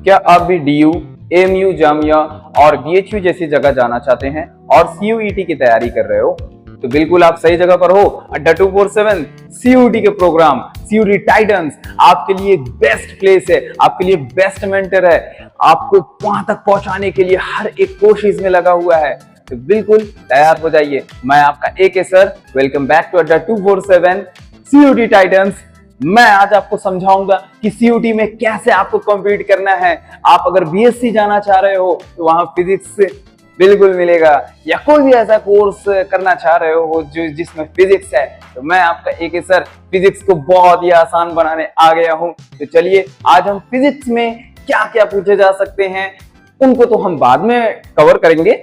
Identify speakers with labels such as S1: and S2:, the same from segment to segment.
S1: क्या आप भी डीयू, एएमयू, जामिया और बीएचयू जैसी जगह जाना चाहते हैं और सीयूईटी की तैयारी कर रहे हो? तो बिल्कुल आप सही जगह पर हो। अड्डा 247 सीयूईटी के प्रोग्राम सीयूईटी टाइटंस आपके लिए बेस्ट प्लेस है, आपके लिए बेस्ट मेंटर है, आपको वहां तक पहुंचाने के लिए हर एक कोशिश में लगा हुआ है। तो बिल्कुल तैयार हो जाइए। मैं आपका एके सर, वेलकम बैक टू अड्डा 247 सीयूईटी टाइटंस। मैं आज आपको समझाऊंगा कि सीयूटी में कैसे आपको कम्पीट करना है। आप अगर बीएससी जाना चाह रहे हो तो वहां फिजिक्स बिल्कुल मिलेगा, या कोई भी ऐसा कोर्स करना चाह रहे हो जो जिसमें फिजिक्स है, तो मैं आपका एके सर फिजिक्स को बहुत ही आसान बनाने आ गया हूं। तो चलिए आज हम फिजिक्स में क्या क्या पूछे जा सकते हैं उनको तो हम बाद में कवर करेंगे,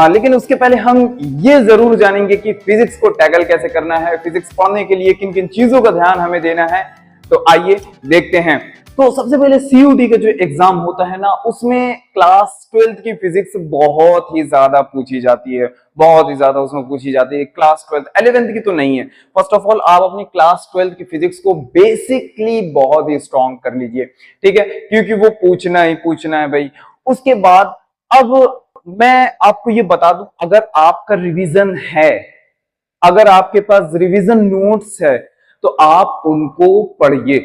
S1: लेकिन उसके पहले हम ये जरूर जानेंगे कि फिजिक्स को टैकल कैसे करना है, फिजिक्स पढ़ने के लिए किन किन चीजों का ध्यान हमें देना है। तो आइए देखते हैं। तो सबसे पहले सीयूटी का जो एग्जाम होता है ना, उसमें क्लास 12th की फिजिक्स बहुत ही ज्यादा पूछी जाती है, बहुत ही ज्यादा उसमें पूछी जाती है। क्लास 12th 11th की तो नहीं है। फर्स्ट ऑफ ऑल आप अपनी क्लास 12th की फिजिक्स को बेसिकली बहुत ही स्ट्रॉन्ग कर लीजिए, ठीक है, क्योंकि वो पूछना ही पूछना है भाई। उसके बाद अब मैं आपको ये बता दूं, अगर आपका रिवीजन है, अगर आपके पास रिवीजन नोट्स है, तो आप उनको पढ़िए,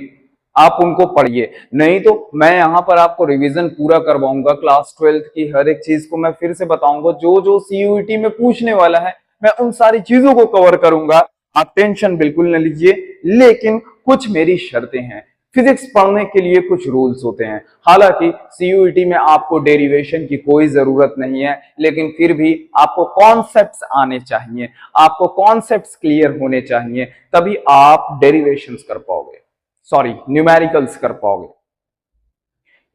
S1: आप उनको पढ़िए। नहीं तो मैं यहां पर आपको रिवीजन पूरा करवाऊंगा क्लास 12th की, हर एक चीज को मैं फिर से बताऊंगा। जो जो सीयूईटी में पूछने वाला है मैं उन सारी चीजों को कवर करूंगा। आप टेंशन बिल्कुल न लीजिए, लेकिन कुछ मेरी शर्तें हैं। फिजिक्स पढ़ने के लिए कुछ रूल्स होते हैं। हालांकि सीयूईटी में आपको डेरिवेशन की कोई जरूरत नहीं है, लेकिन फिर भी आपको कॉन्सेप्ट्स आने चाहिए, आपको कॉन्सेप्ट्स क्लियर होने चाहिए, तभी आप डेरिवेशंस कर पाओगे, सॉरी न्यूमेरिकल्स कर पाओगे।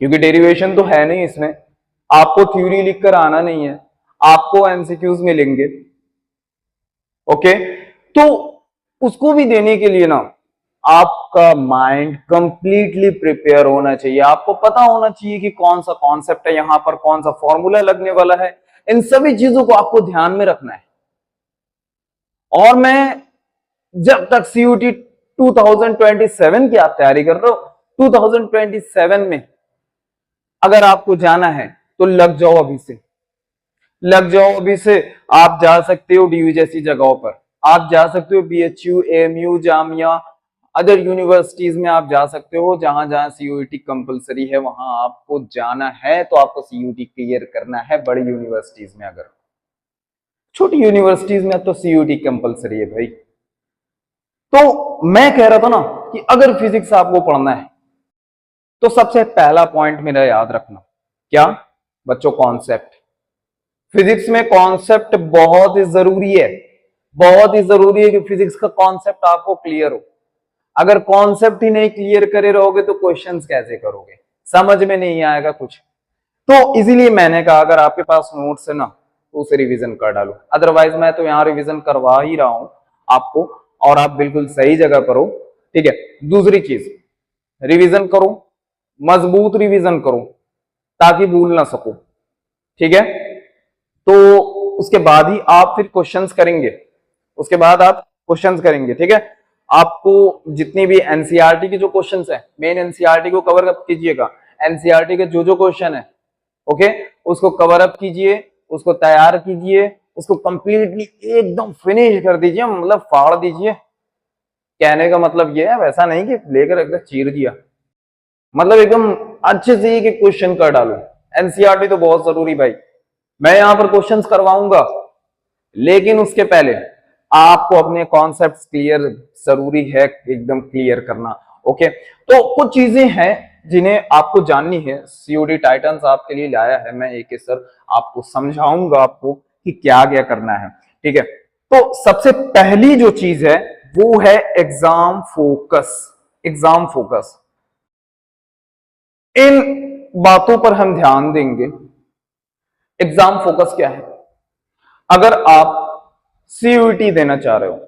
S1: क्योंकि डेरिवेशन तो है नहीं इसमें, आपको थ्योरी लिखकर आना नहीं है, आपको एमसीक्यूज मिलेंगे। ओके, तो उसको भी देने के लिए ना आपका माइंड कंप्लीटली प्रिपेयर होना चाहिए। आपको पता होना चाहिए कि कौन सा कॉन्सेप्ट है, यहां पर कौन सा फॉर्मूला लगने वाला है। इन सभी चीजों को आपको ध्यान में रखना है। और मैं जब तक सीयूटी 2027 की आप तैयारी कर रहे हो, 2027 में अगर आपको जाना है तो लग जाओ अभी से, लग जाओ अभी से। आप जा सकते हो डीयू जैसी जगहों पर, आप जा सकते हो BHU, AMU, Jamia, other universities में आप जा सकते हो। जहां जहां सीयूईटी कंपलसरी है वहां आपको जाना है, तो आपको सीयूईटी क्लियर करना है। बड़ी यूनिवर्सिटीज में, अगर छोटी यूनिवर्सिटीज में तो सीयूईटी कंपलसरी है भाई। तो मैं कह रहा था ना कि अगर फिजिक्स आपको पढ़ना है तो सबसे पहला पॉइंट मेरा याद रखना, क्या बच्चों? कॉन्सेप्ट। फिजिक्स में कॉन्सेप्ट बहुत ही जरूरी है, बहुत ही जरूरी है कि फिजिक्स का कॉन्सेप्ट आपको क्लियर हो। अगर कॉन्सेप्ट ही नहीं क्लियर करे रहोगे तो क्वेश्चंस कैसे करोगे, समझ में नहीं आएगा कुछ। तो इसीलिए मैंने कहा अगर आपके पास नोट्स है ना तो उसे रिवीजन कर डालो। अदरवाइज मैं तो यहाँ रिवीजन करवा ही रहा हूं आपको, और आप बिल्कुल सही जगह पर हो, ठीक है। दूसरी चीज, रिवीजन करो, मजबूत रिवीजन करो ताकि भूल ना सको, ठीक है। तो उसके बाद ही आप फिर क्वेश्चंस करेंगे, उसके बाद आप क्वेश्चंस करेंगे, ठीक है। आपको जितनी भी एनसीईआरटी की जो क्वेश्चंस है, मेन एनसीईआरटी को कवर अप कीजिएगा। एनसीईआरटी के जो जो क्वेश्चन है, ओके, उसको कवर अप कीजिए, उसको तैयार कीजिए, उसको कंप्लीटली एकदम फिनिश कर दीजिए, मतलब फाड़ दीजिए। कहने का मतलब ये है, वैसा नहीं कि लेकर एकदम चीर दिया, मतलब एकदम अच्छे से एक क्वेश्चन कर डालो। एनसीईआरटी तो बहुत जरूरी भाई, मैं यहां पर क्वेश्चंस करवाऊंगा, लेकिन उसके पहले आपको अपने कॉन्सेप्ट्स क्लियर जरूरी है, एकदम क्लियर करना। ओके, तो कुछ चीजें हैं जिन्हें आपको जाननी है। सीयूटी टाइटंस आपके लिए लाया है मैं एके सर, आपको समझाऊंगा आपको कि क्या क्या करना है, ठीक है। तो सबसे पहली जो चीज है वो है एग्जाम फोकस। एग्जाम फोकस, इन बातों पर हम ध्यान देंगे। एग्जाम फोकस क्या है? अगर आप सीयूईटी देना चाह रहे हो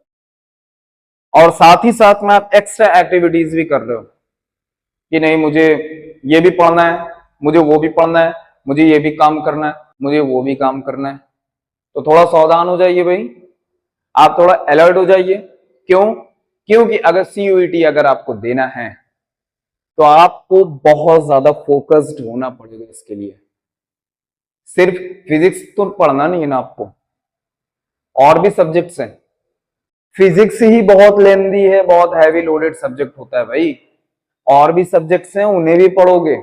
S1: और साथ ही साथ में आप एक्स्ट्रा एक्टिविटीज भी कर रहे हो कि नहीं मुझे ये भी पढ़ना है, मुझे वो भी पढ़ना है, मुझे ये भी काम करना है, मुझे वो भी काम करना है, तो थोड़ा सावधान हो जाइए भाई, आप थोड़ा अलर्ट हो जाइए। क्यों? क्योंकि अगर सीयूईटी अगर आपको देना है तो आपको बहुत ज्यादा फोकस्ड होना पड़ेगा इसके लिए। सिर्फ फिजिक्स तो पढ़ना नहीं है ना आपको, और भी सब्जेक्ट्स हैं। फिजिक्स ही बहुत लेंदी है, बहुत हैवी लोडेड सब्जेक्ट होता है भाई, और भी सब्जेक्ट्स हैं उन्हें भी पढ़ोगे,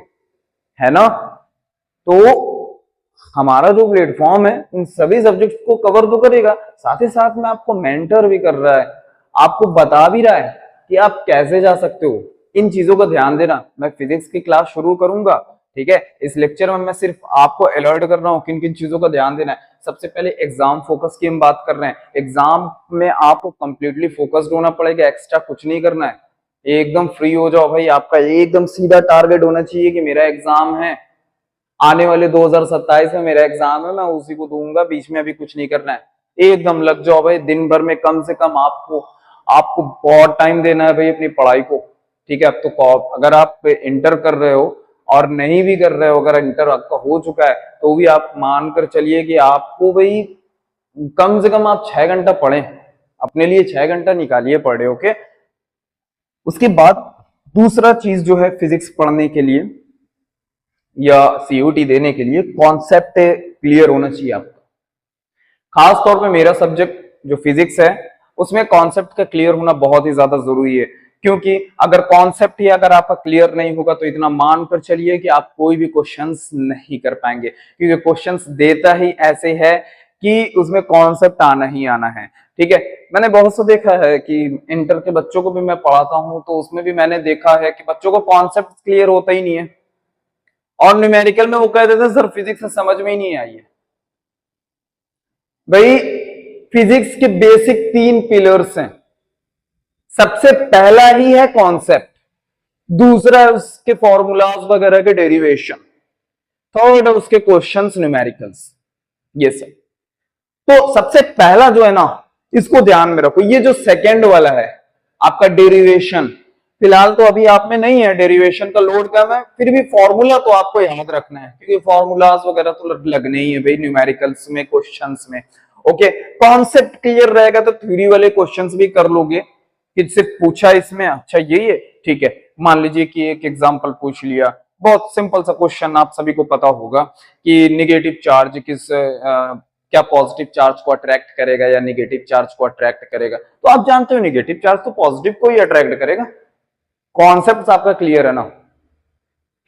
S1: है ना। तो हमारा जो प्लेटफॉर्म है उन सभी सब्जेक्ट्स को कवर तो करेगा, साथ ही साथ में आपको मेंटर भी कर रहा है, आपको बता भी रहा है कि आप कैसे जा सकते हो। इन चीजों का ध्यान देना। मैं फिजिक्स की क्लास शुरू करूंगा, ठीक है। इस लेक्चर में मैं सिर्फ आपको अलर्ट कर रहा हूँ किन किन चीजों का ध्यान देना है। सबसे पहले एग्जाम फोकस की हम बात कर रहे हैं। एग्जाम में आपको कंप्लीटली फोकस्ड होना पड़ेगा, एक्स्ट्रा कुछ नहीं करना है, एकदम फ्री हो जाओ भाई। आपका एकदम सीधा टारगेट होना चाहिए कि मेरा एग्जाम है, आने वाले 2027 में मेरा एग्जाम है, मैं उसी को दूंगा, बीच में अभी कुछ नहीं करना है। एकदम लग जाओ भाई, दिन भर में कम से कम आपको आपको बहुत टाइम देना है भाई अपनी पढ़ाई को, ठीक है। अब तो अगर आप इंटर कर रहे हो और नहीं भी कर रहे हो, अगर इंटर आपका हो चुका है तो भी आप मानकर चलिए कि आपको भाई कम से कम आप 6 घंटा पढ़ें, अपने लिए 6 घंटा निकालिए पढ़े, ओके। उसके बाद दूसरा चीज जो है फिजिक्स पढ़ने के लिए या सीयूटी देने के लिए, कॉन्सेप्ट क्लियर होना चाहिए आपका। खास तौर पे मेरा सब्जेक्ट जो फिजिक्स है उसमें कॉन्सेप्ट का क्लियर होना बहुत ही ज्यादा जरूरी है, क्योंकि अगर कॉन्सेप्ट ही अगर आपका क्लियर नहीं होगा तो इतना मानकर चलिए कि आप कोई भी क्वेश्चंस नहीं कर पाएंगे, क्योंकि क्वेश्चंस देता ही ऐसे है कि उसमें कॉन्सेप्ट आना ही आना है, ठीक है। मैंने बहुत से देखा है कि इंटर के बच्चों को भी मैं पढ़ाता हूं, तो उसमें भी मैंने देखा है कि बच्चों को कॉन्सेप्ट क्लियर होता ही नहीं है, और न्यूमेरिकल में वो कह देते हैं सर फिजिक्स समझ में ही नहीं आई है। भाई फिजिक्स के बेसिक 3 पिलर्स हैं। सबसे पहला ही है कॉन्सेप्ट, दूसरा है उसके फॉर्मूलाज वगैरह के डेरिवेशन, थर्ड है उसके क्वेश्चंस न्यूमेरिकल्स, ये सब। तो सबसे पहला जो है ना, इसको ध्यान में रखो। ये जो सेकंड वाला है आपका डेरिवेशन, फिलहाल तो अभी आप में नहीं है, डेरिवेशन का लोड कम है, फिर भी फॉर्मूला तो आपको याद रखना है, क्योंकि फॉर्मूलाज वगैरह तो लगने ही है भाई न्यूमेरिकल्स में, क्वेश्चंस में, ओके। कॉन्सेप्ट क्लियर रहेगा तो थ्योरी वाले क्वेश्चंस भी कर लोगे कि सिर्फ पूछा इसमें, अच्छा यही है, ठीक है। मान लीजिए कि एक एग्जांपल पूछ लिया, बहुत सिंपल सा क्वेश्चन, आप सभी को पता होगा कि निगेटिव चार्ज किस क्या पॉजिटिव चार्ज को अट्रैक्ट करेगा या निगेटिव चार्ज को अट्रैक्ट करेगा। तो आप जानते हो निगेटिव चार्ज तो पॉजिटिव को ही अट्रैक्ट करेगा। कॉन्सेप्ट आपका क्लियर है ना,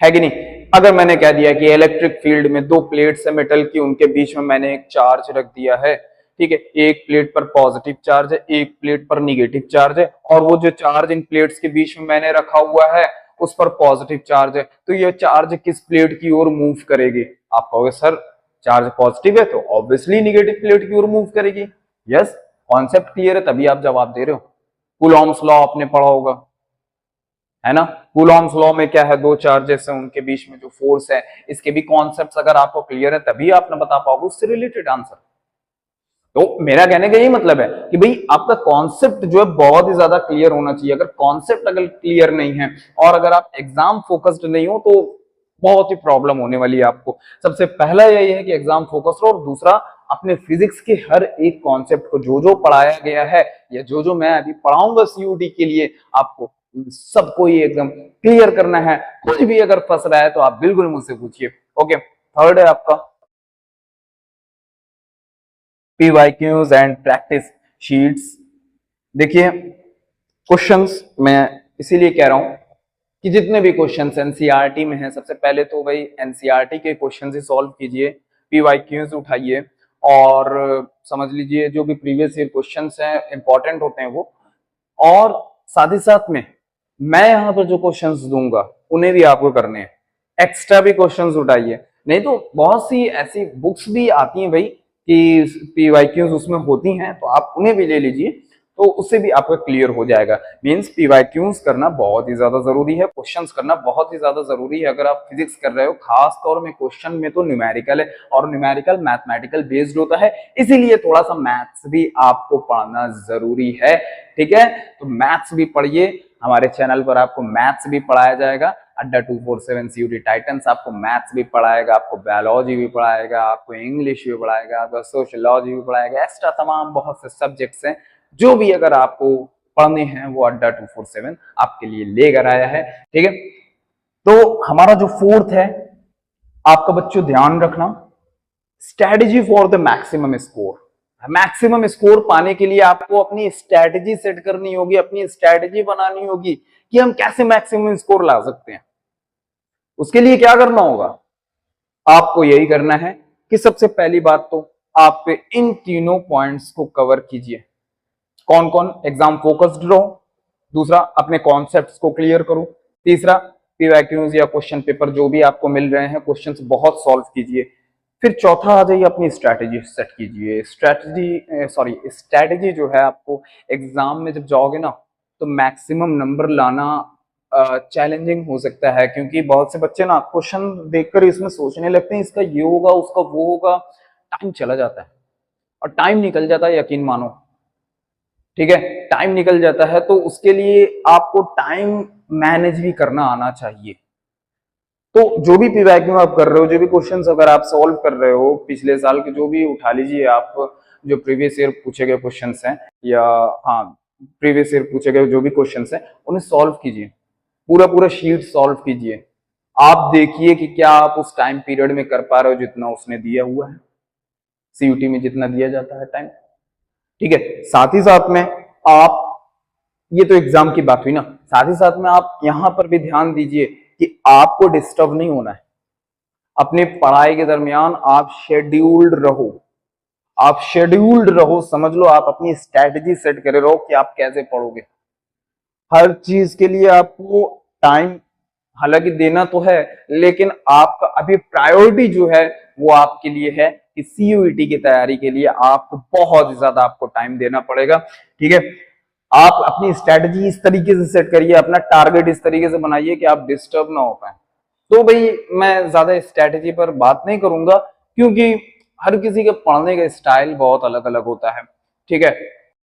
S1: है कि नहीं। अगर मैंने कह दिया कि इलेक्ट्रिक फील्ड में 2 प्लेट्स है मेटल की, उनके बीच में मैंने एक चार्ज रख दिया है, ठीक है। एक प्लेट पर पॉजिटिव चार्ज है, एक प्लेट पर निगेटिव चार्ज है, और वो जो चार्ज इन प्लेट्स के बीच में मैंने रखा हुआ है उस पर पॉजिटिव चार्ज है, तो ये चार्ज किस प्लेट की ओर मूव करेगी। आप कहोगे सर चार्ज पॉजिटिव है तो ऑब्वियसली निगेटिव प्लेट की ओर मूव करेगी। यस, कॉन्सेप्ट क्लियर है तभी आप जवाब दे रहे हो। कूलॉम्स लॉ आपने पढ़ा होगा, है ना। कूलॉम्स लॉ में क्या है, 2 चार्जेस हैं, उनके बीच में जो फोर्स है, इसके भी कॉन्सेप्ट्स अगर आपको क्लियर है तभी आप ना बता पाओगे उससे रिलेटेड आंसर। तो मेरा कहने का यही मतलब है कि भाई आपका कॉन्सेप्ट जो है बहुत ही ज्यादा क्लियर होना चाहिए। अगर कॉन्सेप्ट अगर क्लियर नहीं है और अगर आप एग्जाम फोकस्ड नहीं हो तो बहुत ही प्रॉब्लम होने वाली है आपको। सबसे पहला यही है कि एग्जाम फोकस हो, और दूसरा अपने फिजिक्स के हर एक कॉन्सेप्ट को जो जो पढ़ाया गया है या जो जो मैं अभी पढ़ाऊंगा सीयूटी के लिए, आपको सबको ही एकदम क्लियर करना है। कोई भी अगर फंस रहा है तो आप बिल्कुल मुझसे पूछिए, ओके। थर्ड है आपका PYQs एंड प्रैक्टिस शीट्स। देखिए क्वेश्चंस मैं इसीलिए कह रहा हूं कि जितने भी क्वेश्चंस एनसीईआरटी में हैं, सबसे पहले तो भाई एनसीईआरटी के क्वेश्चंस ही सॉल्व कीजिए, PYQs उठाइए, और समझ लीजिए जो भी प्रीवियस ईयर क्वेश्चंस हैं इंपॉर्टेंट होते हैं वो, और साथ ही साथ में मैं यहाँ पर जो क्वेश्चंस दूंगा उन्हें भी आपको करने हैं। एक्स्ट्रा भी क्वेश्चंस उठाइए, नहीं तो बहुत सी ऐसी बुक्स भी आती हैं भाई कि PYQs उसमें होती हैं, तो आप उन्हें भी ले लीजिए, तो उससे भी आपका क्लियर हो जाएगा। मींस PYQs करना बहुत ही ज्यादा जरूरी है, क्वेश्चंस करना बहुत ही ज्यादा जरूरी है अगर आप फिजिक्स कर रहे हो। खास तौर में क्वेश्चन में तो न्यूमेरिकल है, और न्यूमेरिकल मैथमेटिकल बेस्ड होता है, इसीलिए थोड़ा सा मैथ्स भी आपको पढ़ना जरूरी है, ठीक है। तो मैथ्स भी पढ़िए, हमारे चैनल पर आपको मैथ्स भी पढ़ाया जाएगा। अड्डा 247 सीयूटी टाइटंस आपको मैथ्स भी पढ़ाएगा, आपको बायोलॉजी भी पढ़ाएगा, आपको इंग्लिश भी पढ़ाएगा, आपको सोशियोलॉजी भी पढ़ाएगा, एक्स्ट्रा तमाम बहुत से सब्जेक्ट्स हैं जो भी अगर आपको पढ़ने हैं वो अड्डा 247 आपके लिए लेकर आया है, ठीक है। तो हमारा जो फोर्थ है, आपका बच्चों ध्यान रखना, strategy for the maximum score. Maximum score पाने के लिए आपको अपनी स्ट्रेटेजी सेट करनी होगी, अपनी स्ट्रेटेजी बनानी होगी कि हम कैसे मैक्सिमम स्कोर ला सकते हैं। उसके लिए क्या करना होगा, आपको यही करना है कि सबसे पहली बात तो आप इन तीनों पॉइंट्स को कवर कीजिए। कौन कौन? एग्जाम फोकस्ड रहो, दूसरा अपने कॉन्सेप्ट्स को क्लियर करो, तीसरा पीवाईक्यूज या क्वेश्चन पेपर जो भी आपको मिल रहे हैं क्वेश्चंस बहुत सॉल्व कीजिए, फिर चौथा आ जाइए अपनी स्ट्रैटेजी सेट कीजिए। स्ट्रैटेजी जो है आपको एग्जाम में जब जाओगे ना तो मैक्सिमम नंबर लाना चैलेंजिंग हो सकता है, क्योंकि बहुत से बच्चे ना क्वेश्चन देखकर इसमें सोचने लगते हैं इसका ये होगा उसका वो होगा, टाइम चला जाता है और टाइम निकल जाता है, यकीन मानो, ठीक है, टाइम निकल जाता है। तो उसके लिए आपको टाइम मैनेज भी करना आना चाहिए। तो जो भी पीवाईक्यू आप कर रहे हो, जो भी क्वेश्चंस अगर आप सॉल्व कर रहे हो, पिछले साल के जो भी उठा लीजिए आप, जो प्रीवियस ईयर पूछे गए क्वेश्चंस हैं, या हाँ प्रीवियस ईयर पूछे गए जो भी क्वेश्चंस हैं उन्हें सॉल्व कीजिए, पूरा पूरा शीट सॉल्व कीजिए। आप देखिए कि क्या आप उस टाइम पीरियड में कर पा रहे हो जितना उसने दिया हुआ है, सीयूटी में जितना दिया जाता है टाइम, ठीक है। साथ ही साथ में आप, ये तो एग्जाम की बात हुई ना, साथ ही साथ में आप यहां पर भी ध्यान दीजिए कि आपको डिस्टर्ब नहीं होना है। अपनी पढ़ाई के दरमियान आप शेड्यूल्ड रहो, आप शेड्यूल्ड रहो, समझ लो आप अपनी स्ट्रैटेजी सेट करे रहो कि आप कैसे पढ़ोगे। हर चीज के लिए आपको टाइम हालांकि देना तो है, लेकिन आपका अभी प्रायोरिटी जो है वो आपके लिए है कि सीयूईटी की तैयारी के लिए आपको बहुत ज्यादा आपको टाइम देना पड़ेगा, ठीक है। आप अपनी स्ट्रेटजी इस तरीके से सेट करिए, अपना टारगेट इस तरीके से बनाइए कि आप डिस्टर्ब ना हो पाए। तो भाई मैं ज्यादा स्ट्रेटजी पर बात नहीं करूंगा, क्योंकि हर किसी के पढ़ने का स्टाइल बहुत अलग अलग होता है, ठीक है।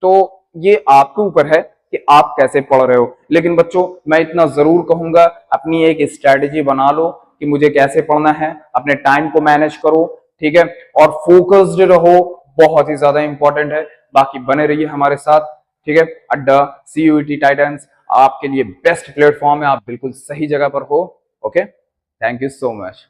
S1: तो ये आपके ऊपर है कि आप कैसे पढ़ रहे हो, लेकिन बच्चों मैं इतना जरूर कहूंगा अपनी एक स्ट्रेटजी बना लो कि मुझे कैसे पढ़ना है, अपने टाइम को मैनेज करो, ठीक है, और फोकस्ड रहो, बहुत ही ज्यादा इंपॉर्टेंट है। बाकी बने रहिए हमारे साथ, ठीक है। अड्डा सीयूईटी टाइटंस आपके लिए बेस्ट प्लेटफॉर्म है, आप बिल्कुल सही जगह पर हो। Okay, thank you so much.